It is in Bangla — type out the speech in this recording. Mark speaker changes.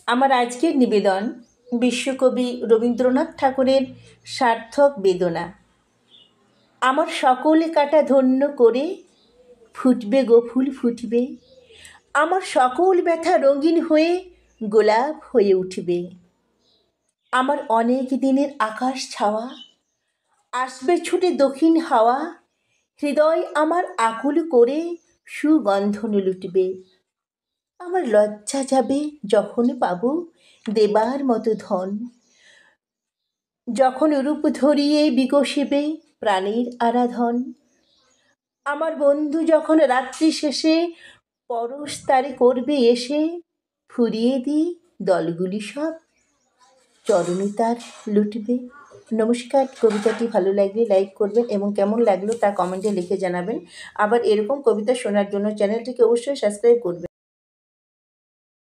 Speaker 1: আমার আজকের নিবেদন বিশ্বকবি রবীন্দ্রনাথ ঠাকুরের সার্থক বেদনা। আমার সকলে কাটা ধন্য করে ফুটবে গো ফুল ফুটবে, আমার সকল ব্যথা রঙিন হয়ে গোলাপ হয়ে উঠবে। আমার অনেক দিনের আকাশ ছাওয়া আসবে ছুটে দক্ষিণ হাওয়া, হৃদয় আমার আকুল করে সুগন্ধন লুটবে। আমার লজ্জা যাবে যখন পাবো দেবার মতো ধন, যখন রূপ ধরিয়ে বিকশিবে প্রাণীর আরাধন। আমার বন্ধু যখন রাত্রি শেষে পরশ তারে করবে এসে, ফুরিয়ে দিই দলগুলি সব চরণে তার লুটবে। নমস্কার। কবিতাটি ভালো লাগলে লাইক করবেন এবং কেমন লাগলো তা কমেন্টে লিখে জানাবেন। আবার এরকম কবিতা শোনার জন্য চ্যানেলটিকে অবশ্যই সাবস্ক্রাইব করবেন।